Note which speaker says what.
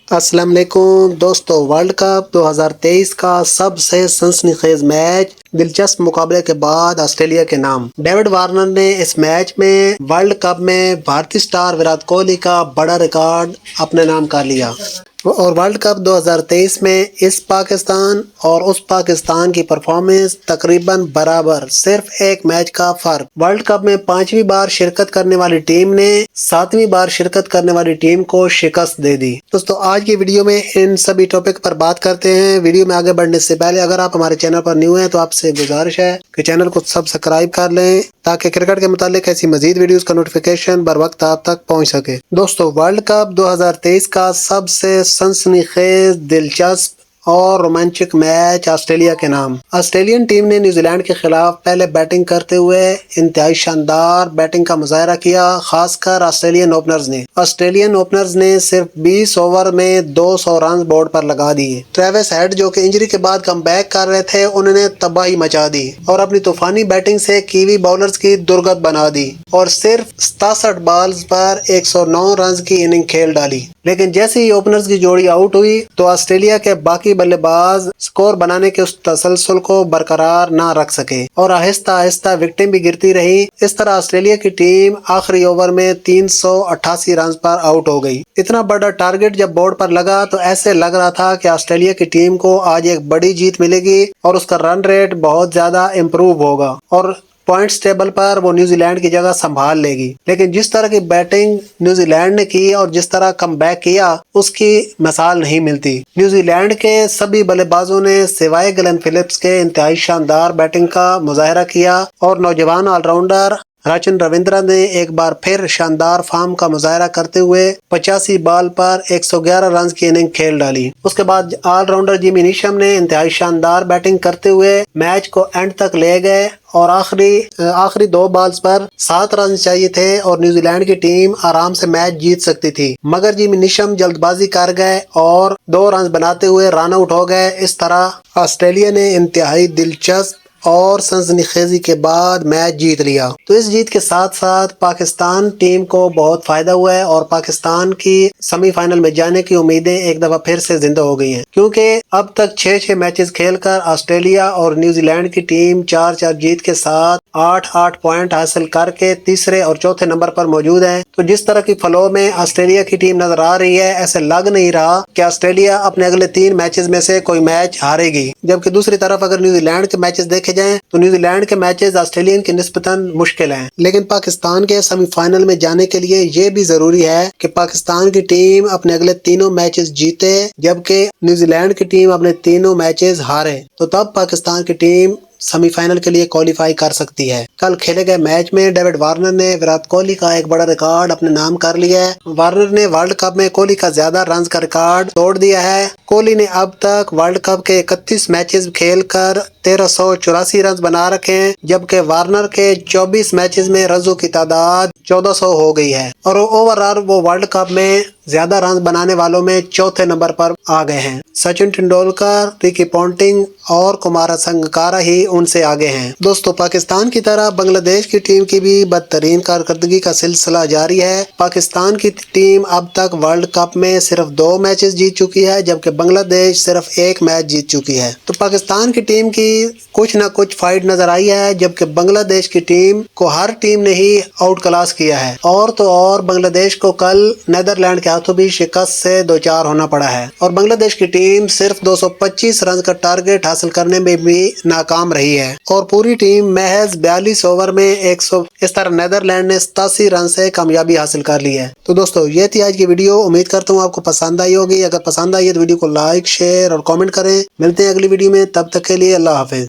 Speaker 1: السلام علیکم دوستو، ورلڈ کپ 2023 کا سب سے سنسنی خیز میچ، دلچسپ مقابلے کے بعد آسٹریلیا کے نام۔ ڈیوڈ وارنر نے اس میچ میں ورلڈ کپ میں بھارتی سٹار وراٹ کوہلی کا بڑا ریکارڈ اپنے نام کر لیا اور ورلڈ کپ 2023 میں اس پاکستان اور اس پاکستان کی پرفارمنس تقریباً برابر، صرف ایک میچ کا فرق۔ ورلڈ کپ میں 5ویں بار شرکت کرنے والی ٹیم نے 7ویں بار شرکت کرنے والی ٹیم کو شکست دے دی۔ دوستو آج کی ویڈیو میں ان سبھی ٹاپک پر بات کرتے ہیں۔ ویڈیو میں آگے بڑھنے سے پہلے اگر آپ ہمارے چینل پر نیو ہیں تو آپ سے گزارش ہے کہ چینل کو سبسکرائب کر لیں تاکہ کرکٹ کے متعلق ایسی مزید ویڈیوز کا نوٹیفیکیشن بر وقت آپ تک پہنچ سکے۔ دوستو ورلڈ کپ 2023 کا سب سے سنسنی خیز، دلچسپ اور رومانچک میچ آسٹریلیا کے نام۔ آسٹریلین ٹیم نے نیوزی لینڈ کے خلاف پہلے بیٹنگ کرتے ہوئے انتہائی شاندار بیٹنگ کا مظاہرہ کیا، خاص کر آسٹریلین اوپنرز نے صرف 20 اوور میں 200 رنز بورڈ پر لگا دیے۔ ٹریوس ہیڈ جو کہ انجری کے بعد کم بیک کر رہے تھے، انہوں نے تباہی مچا دی اور اپنی طوفانی بیٹنگ سے کیوی باؤلرز کی درگت بنا دی اور صرف 67 بالز پر 109 رنز کی اننگ کھیل ڈالی۔ لیکن جیسے ہی اوپنرز کی جوڑی آؤٹ ہوئی تو آسٹریلیا کے باقی بلے باز سکور بنانے کے اس تسلسل کو برقرار نہ رکھ سکے اور آہستہ آہستہ وکٹیں بھی گرتی رہی۔ اس طرح آسٹریلیا کی ٹیم آخری اوور میں 388 رنز پر آؤٹ ہو گئی۔ اتنا بڑا ٹارگٹ جب بورڈ پر لگا تو ایسے لگ رہا تھا کہ آسٹریلیا کی ٹیم کو آج ایک بڑی جیت ملے گی اور اس کا رن ریٹ بہت زیادہ امپروو ہوگا اور پوائنٹس ٹیبل پر وہ نیوزی لینڈ کی جگہ سنبھال لے گی۔ لیکن جس طرح کی بیٹنگ نیوزی لینڈ نے کی اور جس طرح کم بیک کیا، اس کی مثال نہیں ملتی۔ نیوزی لینڈ کے سبھی بلے بازوں نے سوائے گلن فلپس کے انتہائی شاندار بیٹنگ کا مظاہرہ کیا اور نوجوان آل راؤنڈر رچن رویندرا نے ایک بار پھر شاندار فارم کا مظاہرہ کرتے ہوئے 85 بال پر 111 رنز کی اننگ کھیل ڈالی۔ اس کے بعد آل راؤنڈر جیمی نیشم نے انتہائی شاندار بیٹنگ کرتے ہوئے میچ کو اینڈ تک لے گئے اور آخری 2 بالز پر 7 رنز چاہیے تھے اور نیوزی لینڈ کی ٹیم آرام سے میچ جیت سکتی تھی، مگر جیمی نیشم جلد بازی کر گئے اور 2 رنز بناتے ہوئے رن آؤٹ ہو گئے۔ اس طرح آسٹریلیا نے انتہائی دلچسپ اور سنسنی خیزی کے بعد میچ جیت لیا۔ تو اس جیت کے ساتھ ساتھ پاکستان ٹیم کو بہت فائدہ ہوا ہے اور پاکستان کی سیمی فائنل میں جانے کی امیدیں ایک دفعہ پھر سے زندہ ہو گئی ہیں، کیونکہ اب تک 6 میچز کھیل کر آسٹریلیا اور نیوزی لینڈ کی ٹیم 4 جیت کے ساتھ 8 پوائنٹ حاصل کر کے تیسرے اور چوتھے نمبر پر موجود ہیں۔ تو جس طرح کی فلو میں آسٹریلیا کی ٹیم نظر آ رہی ہے، ایسے لگ نہیں رہا کہ آسٹریلیا اپنے اگلے 3 میچز میں سے کوئی میچ ہارے گی، جبکہ دوسری طرف اگر نیوزی لینڈ کے میچز دیکھے جائیں تو نیوزی لینڈ کے میچز آسٹریلین کی نسبتاً مشکل ہیں۔ لیکن پاکستان کے سیمی فائنل میں جانے کے لیے یہ بھی ضروری ہے کہ پاکستان کی ٹیم اپنے اگلے 3 میچز جیتے، جبکہ نیوزی لینڈ کی ٹیم اپنے 3 میچز ہارے، تو تب پاکستان کی ٹیم سیمی فائنل کے لیے کوالیفائی کر سکتی ہے۔ کل کھیلے گئے میچ میں ڈیوڈ وارنر نے وراٹ کوہلی کا ایک بڑا ریکارڈ اپنے نام کر لیا ہے۔ وارنر نے ورلڈ کپ میں کوہلی کا زیادہ رنز کا ریکارڈ توڑ دیا ہے۔ کوہلی نے اب تک ورلڈ کپ کے 31 میچز کھیل کر 1384 رنز بنا رکھے ہیں، جبکہ وارنر کے 24 میچز میں رنزوں کی تعداد 1400 ہو گئی ہے اور اوور آل وہ ورلڈ کپ میں زیادہ رنز بنانے والوں میں چوتھے نمبر پر آ گئے ہیں۔ سچن ٹنڈولکر، رکی پونٹنگ اور کمارا سنگاکارا ہی ان سے آگے ہیں۔ دوستو پاکستان کی طرح بنگلہ دیش کی ٹیم کی بھی بدترین کارکردگی کا سلسلہ جاری ہے۔ پاکستان کی ٹیم اب تک ورلڈ کپ میں صرف 2 میچز جیت چکی ہے، جبکہ بنگلہ دیش صرف 1 میچ جیت چکی ہے۔ تو پاکستان کی ٹیم کی کچھ نہ کچھ فائٹ نظر آئی ہے، جبکہ بنگلہ دیش کی ٹیم کو ہر ٹیم نے ہی آؤٹ کلاس کیا ہے اور تو اور بنگلہ دیش کو کل نیدرلینڈ کے ہاتھوں بھی شکست سے دوچار ہونا پڑا ہے اور بنگلہ دیش کی ٹیم صرف 225 رنز کا ٹارگٹ حاصل کرنے میں بھی ناکام رہی ہے اور پوری ٹیم محض 42 اوور میں 100۔ اس طرح نیدرلینڈ نے 87 رن سے کامیابی حاصل کر لی ہے۔ تو دوستو یہ تھی آج کی ویڈیو، امید کرتا ہوں آپ کو پسند آئی ہوگی۔ اگر پسند آئی ہے تو ویڈیو کو لائک، شیئر اور کامنٹ کریں۔ ملتے ہیں اگلی ویڈیو میں، تب تک کے لیے اللہ حافظ۔